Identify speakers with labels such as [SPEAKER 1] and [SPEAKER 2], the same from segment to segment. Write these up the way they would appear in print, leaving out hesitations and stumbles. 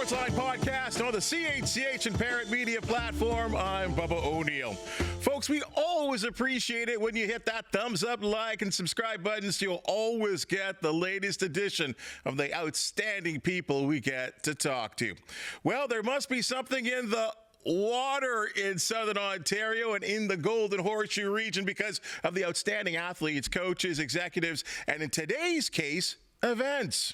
[SPEAKER 1] Sportsline Podcast on the CHCH and Parent Media platform. I'm Bubba O'Neill. Folks, we always appreciate it when you hit that thumbs up, like, and subscribe buttons. You'll always get the latest edition of the outstanding people we get to talk to. Well, there must be something in the water in Southern Ontario and in the Golden Horseshoe region because of the outstanding athletes, coaches, executives, and in today's case, events.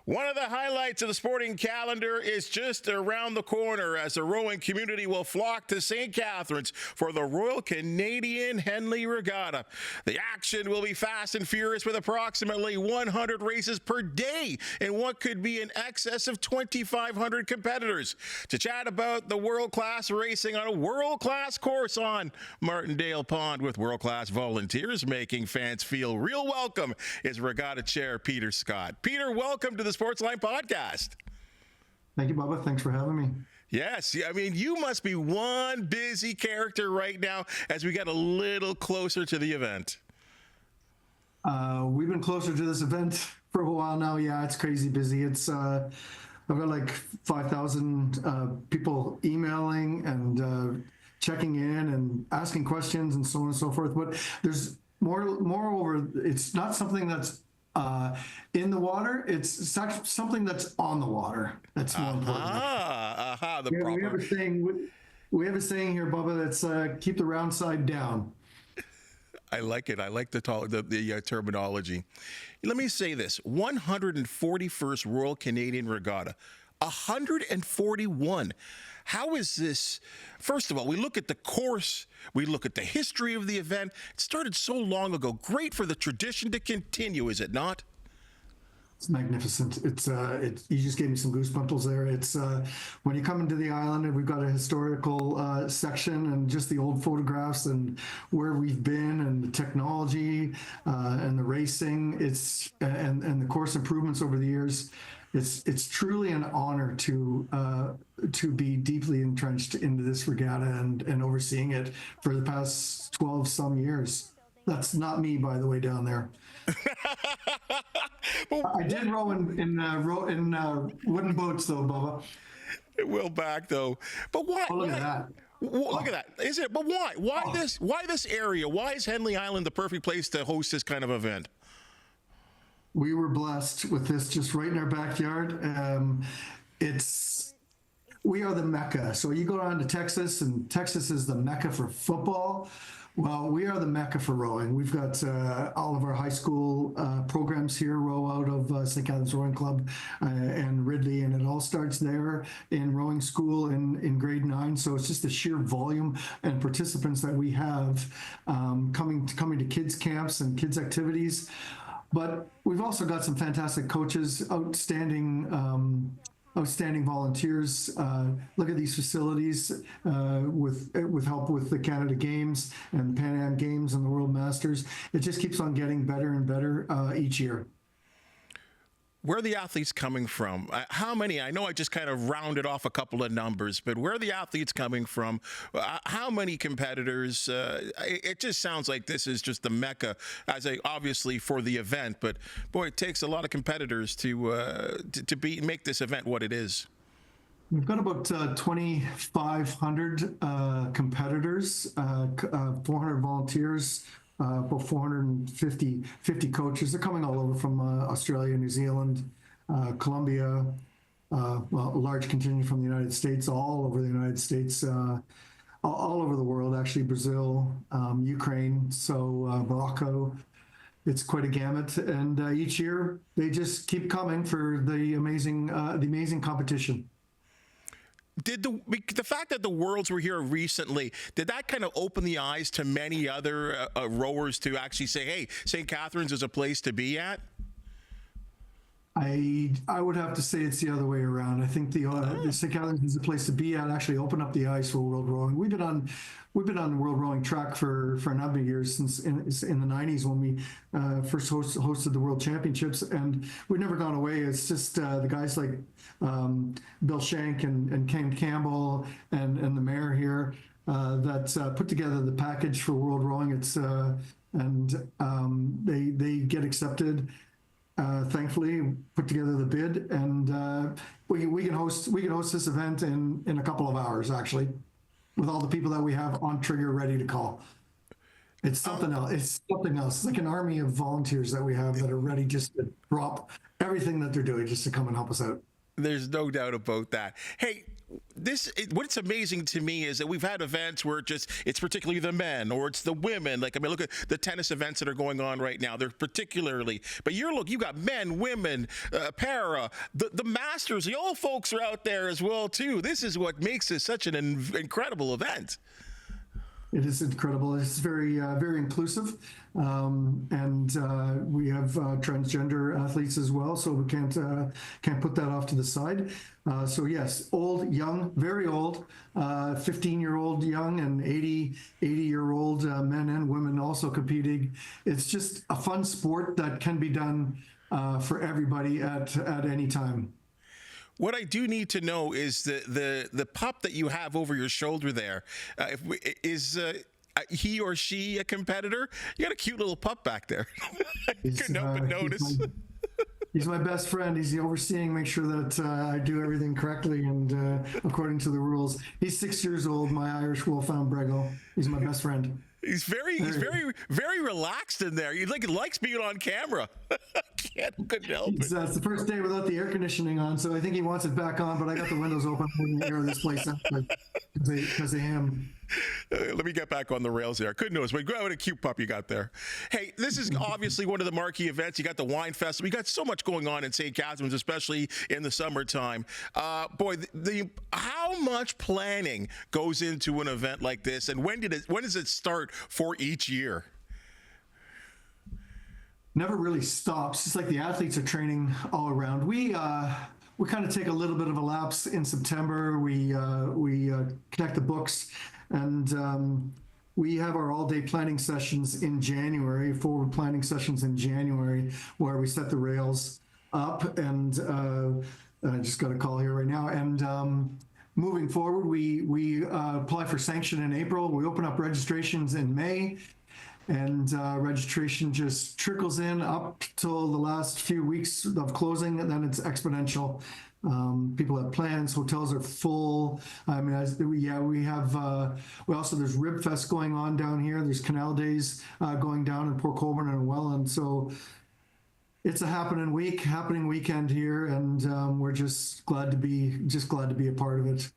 [SPEAKER 1] One of the highlights of the sporting calendar is just around the corner as the rowing community will flock to St. Catharines for the Royal Canadian Henley Regatta. The action will be fast and furious with approximately 100 races per day in what could be in excess of 2,500 competitors. To chat about the world-class racing on a world-class course on Martindale Pond with world-class volunteers making fans feel real welcome is Regatta Chair Peter Scott. Peter, welcome to the Sportsline Podcast.
[SPEAKER 2] Thank you, Bubba. Thanks for having me.
[SPEAKER 1] Yes, I mean, you must be one busy character right now as we get a little closer to the event.
[SPEAKER 2] We've been closer to this event for a while now. Yeah, it's crazy busy. It's I've got like 5,000 people emailing and checking in and asking questions and so on and so forth. But there's moreover, it's not something that's in the water, it's something that's on the water. That's more important. We have a saying here, Bubba, that's keep the round side down.
[SPEAKER 1] I like it. I like the terminology. Let me say this: 141st Royal Canadian Regatta, 141. How is this? First of all, we look at the course, we look at the history of the event. It started so long ago. Great for the tradition to continue, is it not?
[SPEAKER 2] It's magnificent. You just gave me some goosebumps there. It's when you come into the island and we've got a historical section and just the old photographs and where we've been and the technology and the racing. And the course improvements over the years. It's truly an honor to be deeply entrenched into this regatta and overseeing it for the past 12 some years. That's not me, by the way, down there. I did row in wooden boats, though, Bubba.
[SPEAKER 1] Well back though, but why?
[SPEAKER 2] Oh, look at that.
[SPEAKER 1] Look at that. Is it? But why? Why this area? Why is Henley Island the perfect place to host this kind of event?
[SPEAKER 2] We were blessed with this just right in our backyard. We are the Mecca. So you go down to Texas, and Texas is the Mecca for football. Well, we are the Mecca for rowing. We've got all of our high school programs here row out of St. Catharines Rowing Club and Ridley, and it all starts there in rowing school in grade 9. So it's just the sheer volume and participants that we have coming to kids camps and kids activities. But we've also got some fantastic coaches, outstanding volunteers. Look at these facilities with help with the Canada Games and the Pan Am Games and the World Masters. It just keeps on getting better and better each year.
[SPEAKER 1] Where are the athletes coming from? How many? I know I just kind of rounded off a couple of numbers, but where are the athletes coming from? How many competitors? It just sounds like this is just the Mecca, obviously for the event. But boy, it takes a lot of competitors to make this event what it is.
[SPEAKER 2] We've got about 2,500 competitors, 400 volunteers. About 450 coaches. They're coming all over from Australia, New Zealand, Colombia, a large contingent from the United States, all over the United States, all over the world, actually, Brazil, Ukraine, so Morocco. It's quite a gamut. And each year, they just keep coming for the amazing competition.
[SPEAKER 1] Did the fact that the Worlds were here recently, did that kind of open the eyes to many other rowers to actually say, hey, St. Catharines is a place to be at?
[SPEAKER 2] I would have to say it's the other way around. I think the St. Catharines is a place to be at. Actually, open up the ice for world rowing. We've been on the world rowing track for a number of years since in the 90s when we first hosted the World Championships, and we've never gone away. It's just the guys like Bill Shank and Ken Campbell and the mayor here that put together the package for world rowing. It's they get accepted. thankfully put together the bid, and we can host this event in a couple of hours, actually, with all the people that we have on trigger ready to call. It's something else. It's something else. It's like an army of volunteers that we have that are ready just to drop everything that they're doing just to come and help us out.
[SPEAKER 1] There's no doubt about that. Hey, what's amazing to me is that we've had events where it's particularly the men or it's the women. Like, I mean, look at the tennis events that are going on right now. They're particularly, but you got men, women, para, the masters, the old folks are out there as well too. This is what makes this such an incredible event.
[SPEAKER 2] It is incredible. It's very, very inclusive, and we have transgender athletes as well. So we can't put that off to the side. So yes, old, young, very old, 15-year-old young, and 80-year-old men and women also competing. It's just a fun sport that can be done for everybody at any time.
[SPEAKER 1] What I do need to know is the pup that you have over your shoulder there. Is he or she a competitor? You got a cute little pup back there. Couldn't help but notice.
[SPEAKER 2] He's my best friend. He's the overseeing, make sure that I do everything correctly and according to the rules. He's 6 years old, my Irish Wolfhound Brego. He's my best friend.
[SPEAKER 1] He's very relaxed in there. He likes being on camera. Couldn't help it.
[SPEAKER 2] It's the first day without the air conditioning on, so I think he wants it back on. But I got the windows open to air this place up because of him.
[SPEAKER 1] Let me get back on the rails there. Couldn't notice. But what a cute pup you got there. Hey, this is obviously one of the marquee events. You got the wine festival. You got so much going on in St. Catharines, especially in the summertime. Boy, how much planning goes into an event like this, and when does it start for each year?
[SPEAKER 2] Never really stops. It's like the athletes are training all around. We kind of take a little bit of a lapse in September. We connect the books, and we have our all-day planning sessions in January, forward planning sessions in January, where we set the rails up. And I just got a call here right now. And moving forward, we apply for sanction in April. We open up registrations in May. And registration just trickles in up till the last few weeks of closing, and then it's exponential. People have plans. Hotels are full. I mean, we have. We also there's Rib Fest going on down here. There's Canal Days going down in Port Colborne and Welland. So it's a happening weekend here, and we're just glad to be a part of it.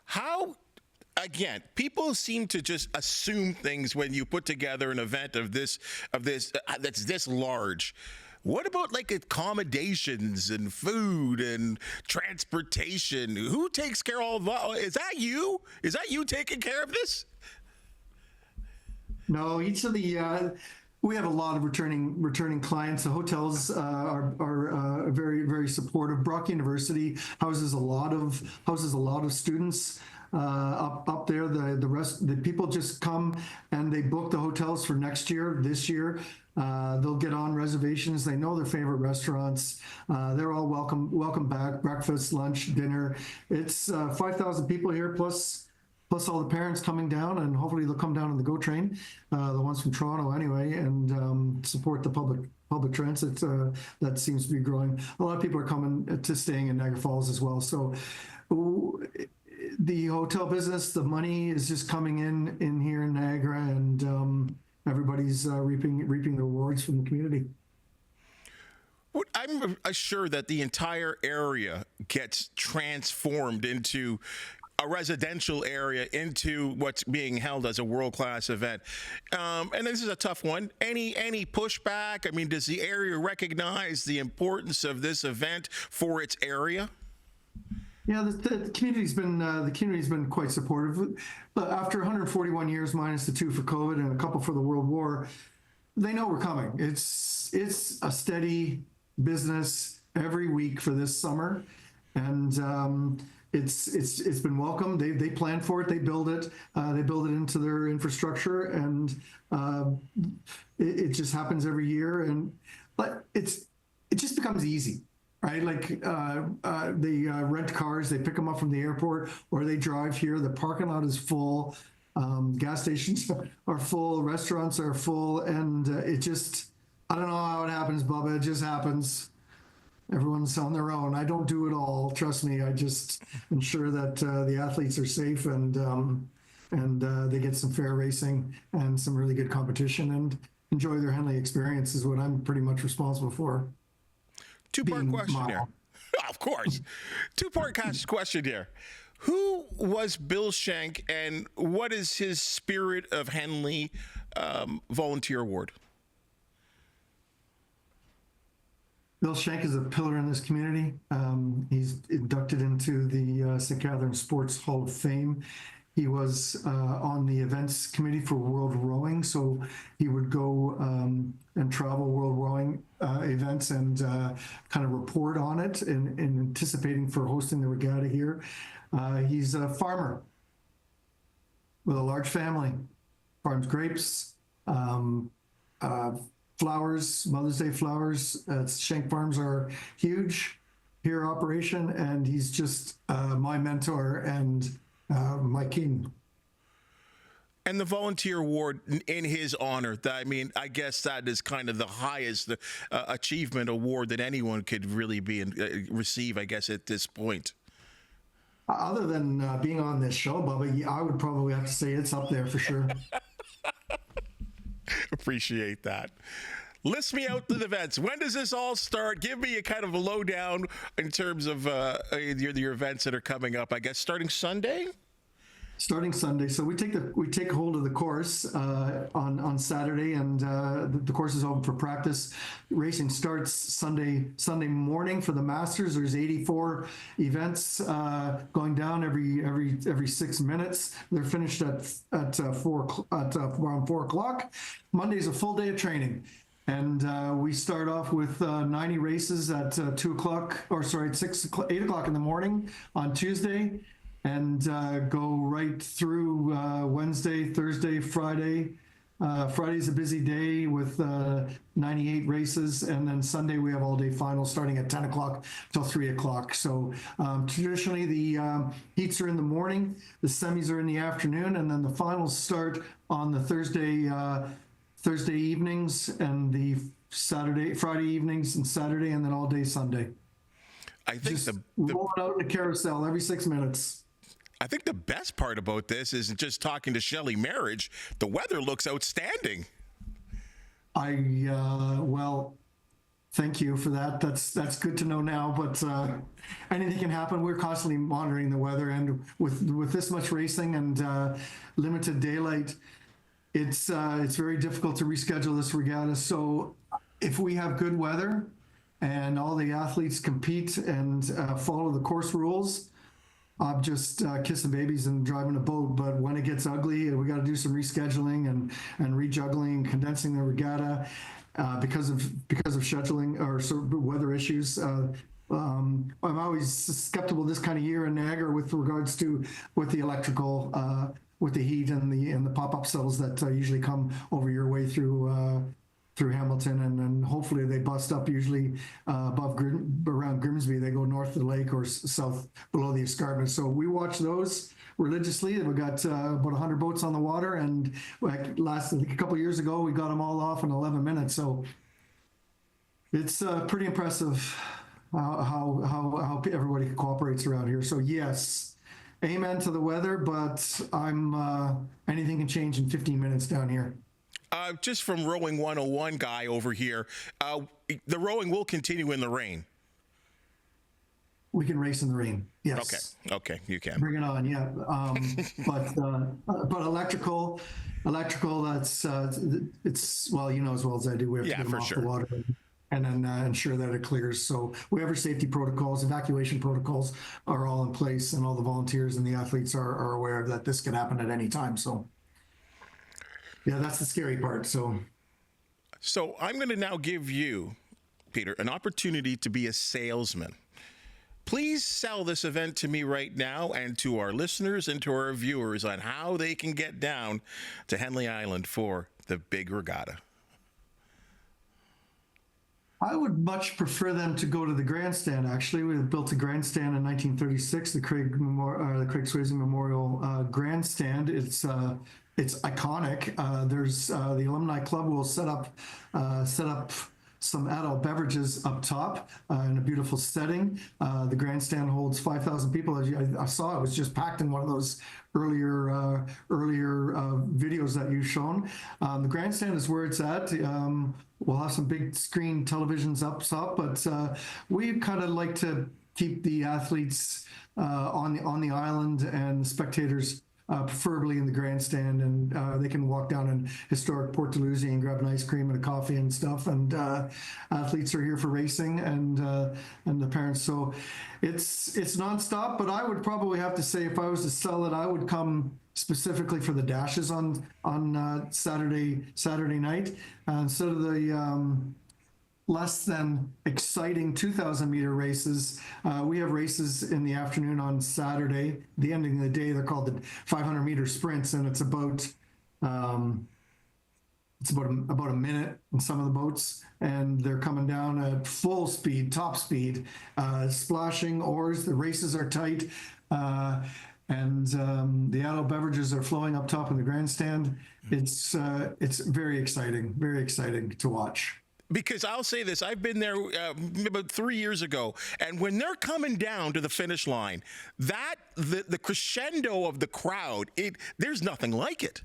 [SPEAKER 1] How? Again, people seem to just assume things when you put together an event of this that's this large. What about like accommodations and food and transportation? Who takes care of all that? Is that you? Is that you taking care of this?
[SPEAKER 2] No, each of the we have a lot of returning clients. The hotels are very, very supportive. Brock University houses a lot of students. Up there, the people just come and they book the hotels for next year, this year. They'll get on reservations. They know their favorite restaurants. They're all welcome back. Breakfast, lunch, dinner. It's 5,000 people here, plus all the parents coming down, and hopefully they'll come down on the GO train, the ones from Toronto anyway, and support the public transit that seems to be growing. A lot of people are coming to staying in Niagara Falls as well. So the hotel business, the money is just coming in here in Niagara, and everybody's reaping the rewards from the community.
[SPEAKER 1] I'm assured that the entire area gets transformed into a residential area, into what's being held as a world-class event. And this is a tough one. Any pushback? I mean, does the area recognize the importance of this event for its area?
[SPEAKER 2] Yeah, the community's been quite supportive. But after 141 years minus the 2 for COVID and a couple for the World War, they know we're coming. It's a steady business every week for this summer, and it's been welcomed. They plan for it. They build it. They build it into their infrastructure, and it just happens every year. But it just becomes easy. Right, like they rent cars, they pick them up from the airport, or they drive here. The parking lot is full, gas stations are full, restaurants are full, and I don't know how it happens, Bubba. It just happens. Everyone's on their own. I don't do it all. Trust me. I just ensure that the athletes are safe and they get some fair racing and some really good competition and enjoy their Henley experience is what I'm pretty much responsible for.
[SPEAKER 1] Two-part question here. Of course. Two-part question here. Who was Bill Shank and what is his Spirit of Henley volunteer award?
[SPEAKER 2] Bill Shank is a pillar in this community. He's inducted into the St. Catharines Sports Hall of Fame. He was on the events committee for World Rowing, so he would go and travel World Rowing events and kind of report on it in anticipating for hosting the regatta here. He's a farmer with a large family, farms grapes, flowers, Mother's Day flowers. Shank Farms are huge here operation, and he's just my mentor and my king.
[SPEAKER 1] And the volunteer award in his honor, I mean, I guess that is kind of the highest achievement award that anyone could really receive, I guess, at this point.
[SPEAKER 2] Other than being on this show, Bubba, I would probably have to say it's up there for sure.
[SPEAKER 1] Appreciate that. List me out the events. When does this all start? Give me a kind of a lowdown in terms of your events that are coming up. I guess starting Sunday.
[SPEAKER 2] Starting Sunday, so we take hold of the course on Saturday, and the course is open for practice. Racing starts Sunday morning for the Masters. There's 84 events going down every 6 minutes. They're finished at around 4 o'clock. Monday's a full day of training. And we start off with 90 races at 2 o'clock, or sorry, at 8 o'clock in the morning on Tuesday, and go right through Wednesday, Thursday, Friday. Friday's a busy day with 98 races, and then Sunday we have all-day finals starting at 10 o'clock till 3 o'clock. So traditionally the heats are in the morning, the semis are in the afternoon, and then the finals start on the Thursday evenings and the Friday evenings and Saturday, and then all day Sunday.
[SPEAKER 1] I think
[SPEAKER 2] just rolling out in a carousel every 6 minutes.
[SPEAKER 1] I think the best part about this is just talking to Shelley Marriage. The weather looks outstanding.
[SPEAKER 2] Well, thank you for that. That's good to know now, but anything can happen. We're constantly monitoring the weather, and with this much racing and limited daylight, it's very difficult to reschedule this regatta. So if we have good weather and all the athletes compete and follow the course rules, I'm just kissing babies and driving a boat. But when it gets ugly, we got to do some rescheduling and rejuggling and condensing the regatta because of scheduling or weather issues. I'm always skeptical this kind of year in Niagara with regards to with the electrical, with the heat and the pop-up cells that usually come over your way through Hamilton, and then hopefully they bust up usually around Grimsby. They go north of the lake or south below the escarpment. So we watch those religiously. We've got about 100 boats on the water, and I think a couple of years ago we got them all off in 11 minutes. So it's pretty impressive how everybody cooperates around here. So yes, amen to the weather, but anything can change in 15 minutes down here.
[SPEAKER 1] Just from Rowing 101 guy over here, the rowing will continue in the rain.
[SPEAKER 2] We can race in the rain. Yes.
[SPEAKER 1] Okay, you can.
[SPEAKER 2] Bring it on, yeah. But electrical, that's it's well, you know as well as I do. We have to get them off the water and then ensure that it clears. So whatever safety protocols, evacuation protocols are all in place, and all the volunteers and the athletes are aware that this can happen at any time. So. Yeah, that's the scary part. So
[SPEAKER 1] I'm going to now give you, Peter, an opportunity to be a salesman. Please sell this event to me right now and to our listeners and to our viewers on how they can get down to Henley Island for the big regatta.
[SPEAKER 2] I would much prefer them to go to the grandstand. Actually, we built a grandstand in 1936, the Craig Swayze Memorial Grandstand. It's it's iconic. There's the alumni club will set up some adult beverages up top in a beautiful setting. The grandstand holds 5,000 people. As I saw, it was just packed in one of those earlier videos that you've shown. The grandstand is where it's at. We'll have some big screen televisions up top, but we kind of like to keep the athletes on the island and the spectators preferably in the grandstand, and they can walk down in historic Port Dalhousie and grab an ice cream and a coffee and stuff. And athletes are here for racing, and the parents. So it's nonstop. But I would probably have to say, if I was to sell it, I would come specifically for the dashes on Saturday night instead of the less than exciting 2,000 meter races. We have races in the afternoon on Saturday. The ending of the day, they're called the 500 meter sprints, and it's about a minute in some of the boats, and they're coming down at full speed, top speed, splashing oars. The races are tight, and the adult beverages are flowing up top in the grandstand. It's very exciting to watch.
[SPEAKER 1] Because I'll say this, I've been there about 3 years ago, and when they're coming down to the finish line, the crescendo of the crowd, there's nothing like it.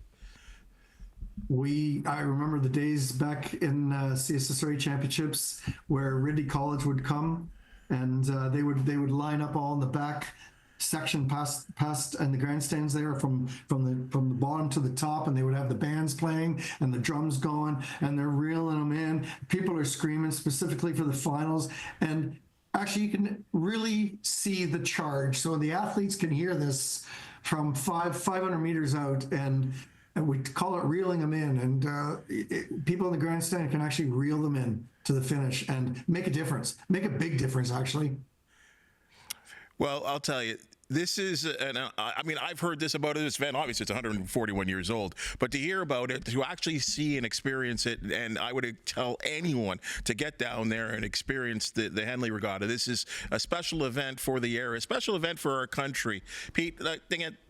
[SPEAKER 2] I remember the days back in CSSRA championships where Ridley College would come, and they would line up all in the back section past and the grandstands there from the bottom to the top, and they would have the bands playing and the drums going, and they're reeling them in. People are screaming specifically for the finals, and actually you can really see the charge. So the athletes can hear this from 500 meters out, and we call it reeling them in, and people in the grandstand can actually reel them in to the finish and make a big difference actually.
[SPEAKER 1] Well, I'll tell you, this is, I've heard this about this event. Obviously, it's 141 years old, but to hear about it, to actually see and experience it, and I would tell anyone to get down there and experience the Henley Regatta. This is a special event for the area, a special event for our country. Pete,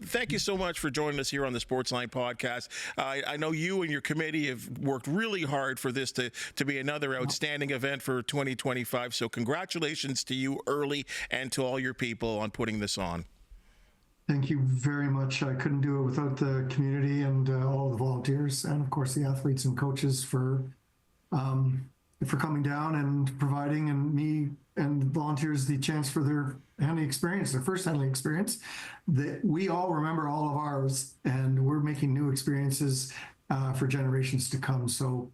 [SPEAKER 1] thank you so much for joining us here on the Sportsline Podcast. I know you and your committee have worked really hard for this to be another outstanding event for 2025, so congratulations to you early and to all your people on putting this on.
[SPEAKER 2] Thank you very much. I couldn't do it without the community and all the volunteers, and of course the athletes and coaches for coming down and providing and me and volunteers the chance for their Henley experience, their first Henley experience. That we all remember all of ours, and we're making new experiences for generations to come. So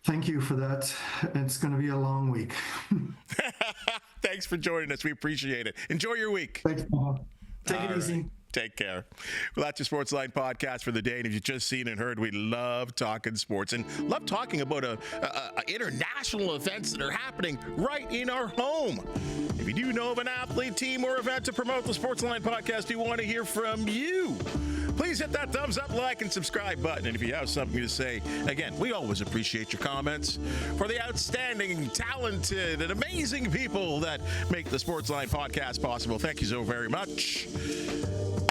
[SPEAKER 2] thank you for that. It's going to be a long week.
[SPEAKER 1] Thanks for joining us. We appreciate it. Enjoy your week.
[SPEAKER 2] Thanks, Paul. Take it easy.
[SPEAKER 1] Take care. Well, that's your Sportsline Podcast for the day. And if you've just seen and heard, we love talking sports and love talking about international events that are happening right in our home. If you do know of an athlete, team, or event to promote the Sportsline Podcast, we want to hear from you. Please hit that thumbs up, like, and subscribe button. And if you have something to say, again, we always appreciate your comments. For the outstanding, talented, and amazing people that make the Sportsline Podcast possible, thank you so very much.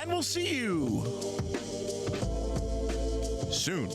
[SPEAKER 1] And we'll see you soon.